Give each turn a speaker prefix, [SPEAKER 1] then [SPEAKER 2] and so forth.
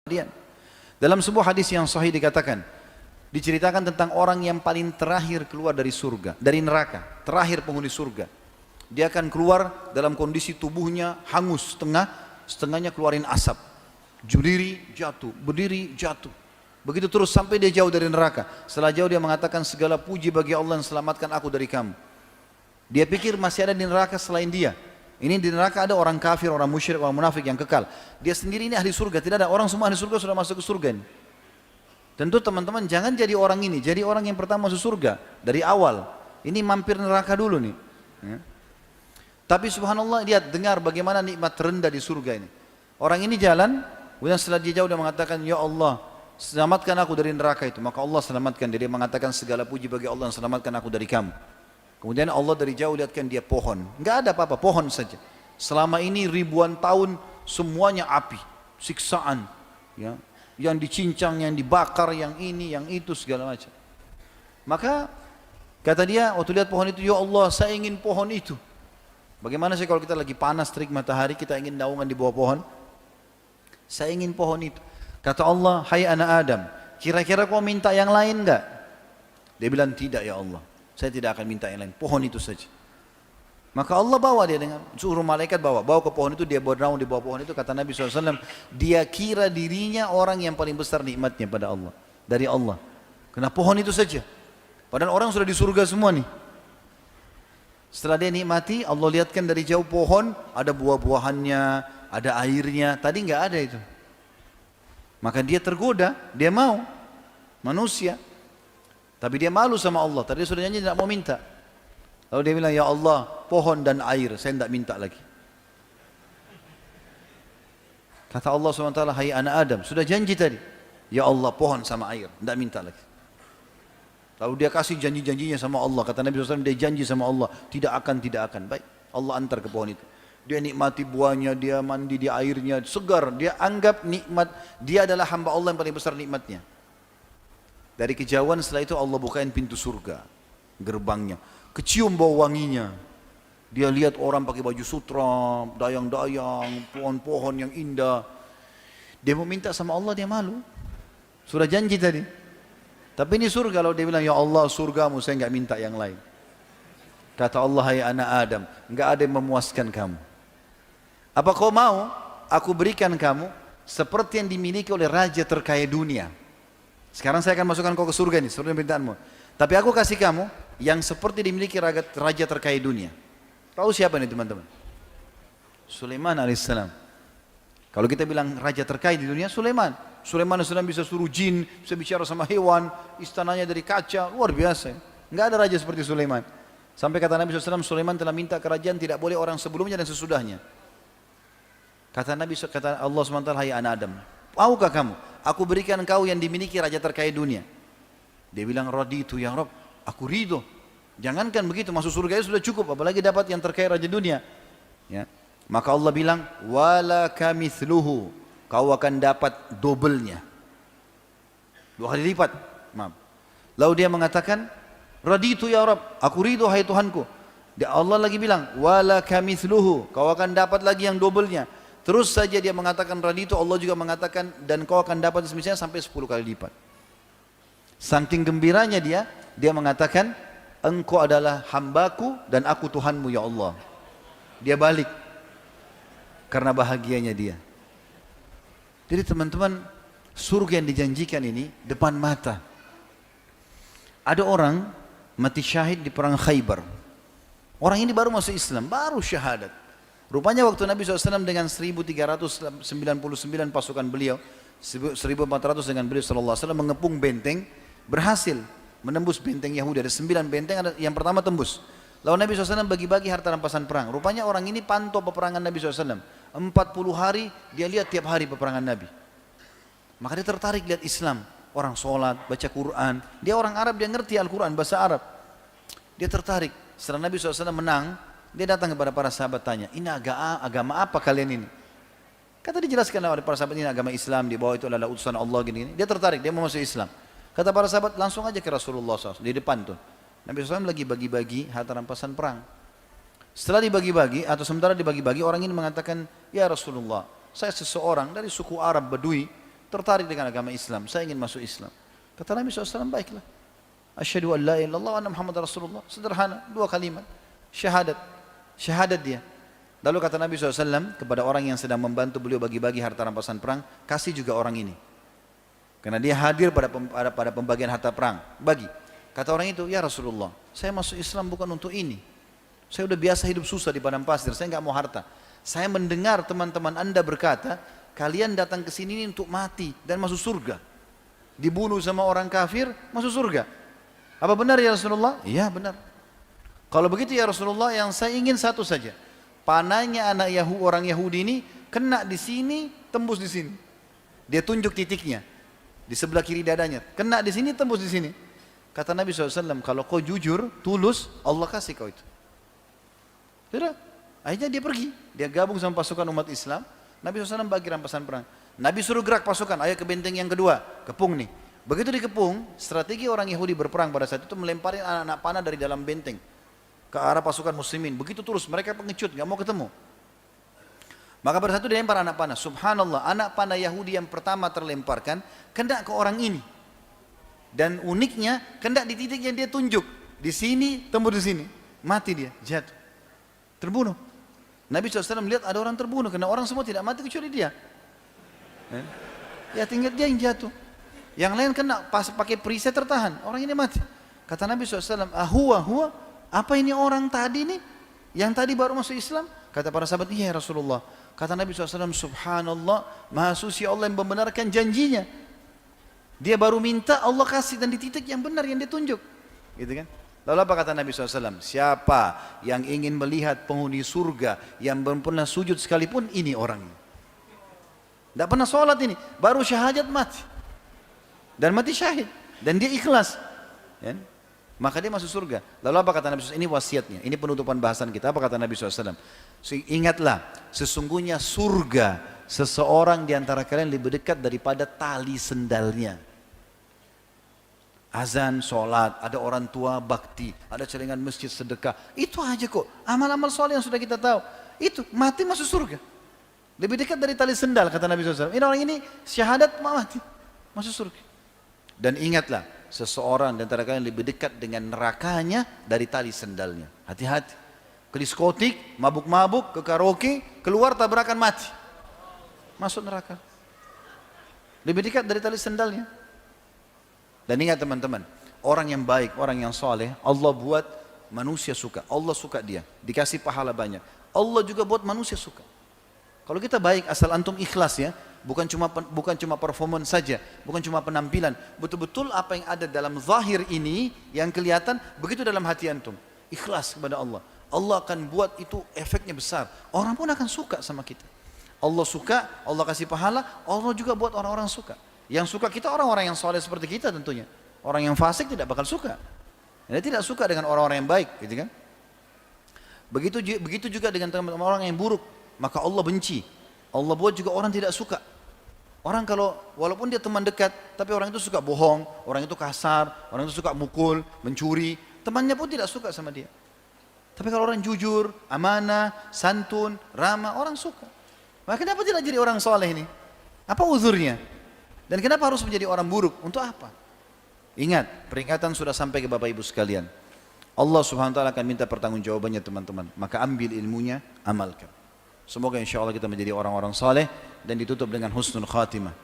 [SPEAKER 1] dia. Dalam sebuah hadis yang sahih dikatakan, diceritakan tentang orang yang paling terakhir keluar dari surga, dari neraka, terakhir penghuni surga. Dia akan keluar dalam kondisi tubuhnya hangus setengah, setengahnya keluarin asap. Berdiri jatuh. Begitu terus sampai dia jauh dari neraka. Setelah jauh dia mengatakan, segala puji bagi Allah yang selamatkan aku dari kamu. Dia pikir masih ada di neraka selain dia. Ini di neraka ada orang kafir, orang musyrik, orang munafik yang kekal. Dia sendiri ini ahli surga. Tidak ada orang, semua ahli surga sudah masuk ke surga ini. Tentu teman-teman jangan jadi orang ini, jadi orang yang pertama masuk surga dari awal. Ini mampir neraka dulu nih. Ya. Tapi subhanallah lihat, dengar bagaimana nikmat terendah di surga ini. Orang ini jalan, kemudian setelah dia jauh dia mengatakan, ya Allah, selamatkan aku dari neraka itu. Maka Allah selamatkan dia. Dia mengatakan, segala puji bagi Allah yang selamatkan aku dari kamu. Kemudian Allah dari jauh lihatkan dia pohon. Enggak ada apa-apa, pohon saja. Selama ini ribuan tahun semuanya api, siksaan, ya. Yang dicincang, yang dibakar, yang ini, yang itu segala macam. Maka kata dia waktu lihat pohon itu, ya Allah, saya ingin pohon itu. Bagaimana sih kalau kita lagi panas terik matahari, kita ingin naungan di bawah pohon? Saya ingin pohon itu. Kata Allah, hai anak Adam, kira-kira kau minta yang lain enggak? Dia bilang, tidak ya Allah, saya tidak akan minta yang lain, pohon itu saja. Maka Allah bawa dia dengan suruh malaikat bawa ke pohon itu, dia bernaung di bawah pohon itu. Kata Nabi SAW, dia kira dirinya orang yang paling besar nikmatnya pada Allah, dari Allah. Karena pohon itu saja. Padahal orang sudah di surga semua nih. Setelah dia nikmati, Allah lihatkan dari jauh pohon, ada buah-buahannya, ada airnya. Tadi nggak ada itu. Maka dia tergoda, dia mau manusia. Tapi dia malu sama Allah. Tadi dia sudah janji tidak mau minta. Lalu dia bilang, ya Allah, pohon dan air, saya tidak minta lagi. Kata Allah SWT, hai anak Adam, sudah janji tadi. Ya Allah, pohon sama air, tidak minta lagi. Lalu dia kasih janji-janjinya sama Allah. Kata Nabi SAW, dia janji sama Allah, tidak akan. Baik, Allah antar ke pohon itu. Dia nikmati buahnya, dia mandi di airnya, segar. Dia anggap nikmat, dia adalah hamba Allah yang paling besar nikmatnya. Dari kejauhan setelah itu Allah bukain pintu surga, gerbangnya. Kecium bau wanginya. Dia lihat orang pakai baju sutra, dayang-dayang, pohon-pohon yang indah. Dia mau minta sama Allah, dia malu. Sudah janji tadi. Tapi ini surga, kalau dia bilang, ya Allah surgamu, saya enggak minta yang lain. Kata Allah, hai anak Adam, enggak ada yang memuaskan kamu. Apa kau mau aku berikan kamu seperti yang dimiliki oleh raja terkaya dunia? Sekarang saya akan masukkan kau ke surga ini, seperti permintaanmu. Tapi aku kasih kamu yang seperti dimiliki raja terkaya dunia. Tahu siapa ini teman-teman? Sulaiman alaihissalam. Kalau kita bilang raja terkaya di dunia, Sulaiman. Sulaiman alaihissalam bisa suruh jin, bisa bicara sama hewan, istananya dari kaca, luar biasa. Enggak ada raja seperti Sulaiman. Sampai kata Nabi SAW, Sulaiman telah minta kerajaan tidak boleh orang sebelumnya dan sesudahnya. Kata Allah SWT, hai anak Adam, maukah kamu? Aku berikan kau yang dimiliki raja terkaya dunia. Dia bilang, raditu ya Rabb, aku ridho. Jangankan begitu, masuk surga itu sudah cukup, apalagi dapat yang terkaya raja dunia. Ya. Maka Allah bilang, wala kamithluhu, kau akan dapat dobelnya. 2 kali lipat. Maaf. Lalu dia mengatakan, raditu ya Rabb, aku ridho hai Tuhanku. Allah lagi bilang, wala kamithluhu, kau akan dapat lagi yang dobelnya. Terus saja dia mengatakan raditu, Allah juga mengatakan, dan kau akan dapat semisalnya sampai 10 kali lipat. Saking gembiranya dia mengatakan, engkau adalah hambaku dan aku Tuhanmu ya Allah. Dia balik karena bahagianya dia. Jadi teman-teman, surga yang dijanjikan ini depan mata. Ada orang mati syahid di perang Khaybar. Orang ini baru masuk Islam, baru syahadat. Rupanya waktu Nabi SAW dengan 1399 pasukan beliau, 1400 dengan beliau SAW mengepung benteng, berhasil menembus benteng Yahudi. Ada 9 benteng, yang pertama tembus. Lalu Nabi SAW bagi-bagi harta rampasan perang. Rupanya orang ini pantau peperangan Nabi SAW. 40 hari dia lihat tiap hari peperangan Nabi. Maka dia tertarik lihat Islam. Orang sholat, baca Quran. Dia orang Arab, dia ngerti Al-Quran, bahasa Arab. Dia tertarik. Setelah Nabi SAW menang, dia datang kepada para sahabat tanya, ini agama apa kalian ini? Kata dijelaskan oleh para sahabat, ini agama Islam, di bawah itu adalah utusan Allah gini-gini. Dia tertarik, dia mau masuk Islam. Kata para sahabat, langsung aja ke Rasulullah SAW, di depan tuh. Nabi SAW lagi bagi-bagi harta rampasan perang. Setelah dibagi-bagi, atau sementara dibagi-bagi, orang ini mengatakan, ya Rasulullah, saya seseorang dari suku Arab Badui, tertarik dengan agama Islam, saya ingin masuk Islam. Kata Nabi SAW, baiklah. Asyhadu an la ilaha illallah wa anna Muhammad Rasulullah. Sederhana, 2 kalimat. Syahadat. Syahadat dia. Lalu kata Nabi SAW kepada orang yang sedang membantu beliau bagi-bagi harta rampasan perang, kasih juga orang ini. Karena dia hadir pada pembagian harta perang. Bagi. Kata orang itu, ya Rasulullah, saya masuk Islam bukan untuk ini. Saya udah biasa hidup susah di padang pasir, saya nggak mau harta. Saya mendengar teman-teman Anda berkata, kalian datang ke sini untuk mati dan masuk surga. Dibunuh sama orang kafir, masuk surga. Apa benar ya Rasulullah? Iya benar. Kalau begitu ya Rasulullah, yang saya ingin satu saja. Panahnya orang Yahudi ini kena di sini, tembus di sini. Dia tunjuk titiknya di sebelah kiri dadanya. Kena di sini, tembus di sini. Kata Nabi SAW, kalau kau jujur, tulus, Allah kasih kau itu. Sudah. Akhirnya dia pergi. Dia gabung sama pasukan umat Islam. Nabi SAW bagi rampasan perang. Nabi suruh gerak pasukan, ayo ke benteng yang kedua, kepung nih. Begitu dikepung, strategi orang Yahudi berperang pada saat itu melemparin anak-anak panah dari dalam benteng ke arah pasukan muslimin. Begitu terus, mereka pengecut, gak mau ketemu. Maka pada saat itu dilempar anak panah. Subhanallah, anak panah Yahudi yang pertama terlemparkan kena ke orang ini. Dan uniknya, kena di titik yang dia tunjuk. Di sini, tembus di sini. Mati dia, jatuh. Terbunuh. Nabi SAW melihat ada orang terbunuh, karena orang semua tidak mati kecuali dia. Ya tinggal dia yang jatuh. Yang lain kena pas pakai perisai tertahan, orang ini mati. Kata Nabi SAW, huwa, apa ini orang tadi nih, yang tadi baru masuk Islam? Kata para sahabat, iya Rasulullah. Kata Nabi SAW, subhanallah, maha suci Allah yang membenarkan janjinya. Dia baru minta, Allah kasih, dan di titik yang benar yang ditunjuk. Gitu kan? Lalu apa kata Nabi SAW? Siapa yang ingin melihat penghuni surga yang belum pernah sujud sekalipun, ini orangnya. Tidak pernah sholat ini, baru syahadat mati. Dan mati syahid. Dan dia ikhlas. Ya? Maka dia masuk surga. Lalu apa kata Nabi SAW? Ini wasiatnya, ini penutupan bahasan kita. Apa kata Nabi SAW? Ingatlah, sesungguhnya surga seseorang di antara kalian lebih dekat daripada tali sendalnya. Azan, sholat, ada orang tua bakti, ada celengan masjid sedekah. Itu aja kok, amal-amal soleh yang sudah kita tahu. Itu, mati masuk surga. Lebih dekat dari tali sendal, kata Nabi SAW. Ini orang ini syahadat mati, masuk surga. Dan ingatlah, seseorang di antara kalian lebih dekat dengan nerakanya dari tali sendalnya. Hati-hati. Ke diskotik, mabuk-mabuk, ke karaoke, keluar tabrakan mati. Masuk neraka. Lebih dekat dari tali sendalnya. Dan ingat teman-teman, orang yang baik, orang yang soleh, Allah buat manusia suka. Allah suka dia, dikasih pahala banyak. Allah juga buat manusia suka. Kalau kita baik, asal antum ikhlas ya, bukan cuma performance saja, bukan cuma penampilan, betul-betul apa yang ada dalam zahir ini yang kelihatan, begitu dalam hati antum. Ikhlas kepada Allah. Allah akan buat itu efeknya besar. Orang pun akan suka sama kita. Allah suka, Allah kasih pahala, Allah juga buat orang-orang suka. Yang suka kita orang-orang yang soleh seperti kita tentunya. Orang yang fasik tidak bakal suka. Dia tidak suka dengan orang-orang yang baik, gitu kan? Begitu juga dengan teman-teman orang yang buruk, maka Allah benci. Allah buat juga orang tidak suka. Orang kalau walaupun dia teman dekat, tapi orang itu suka bohong, orang itu kasar, orang itu suka mukul, mencuri, temannya pun tidak suka sama dia. Tapi kalau orang jujur, amanah, santun, ramah, orang suka. Maka kenapa tidak jadi orang soleh ini? Apa uzurnya? Dan kenapa harus menjadi orang buruk? Untuk apa? Ingat, peringatan sudah sampai ke Bapak Ibu sekalian. Allah Subhanahu wa taala akan minta pertanggungjawabannya teman-teman. Maka ambil ilmunya, amalkan. Semoga insya Allah kita menjadi orang-orang saleh dan ditutup dengan husnul khatimah.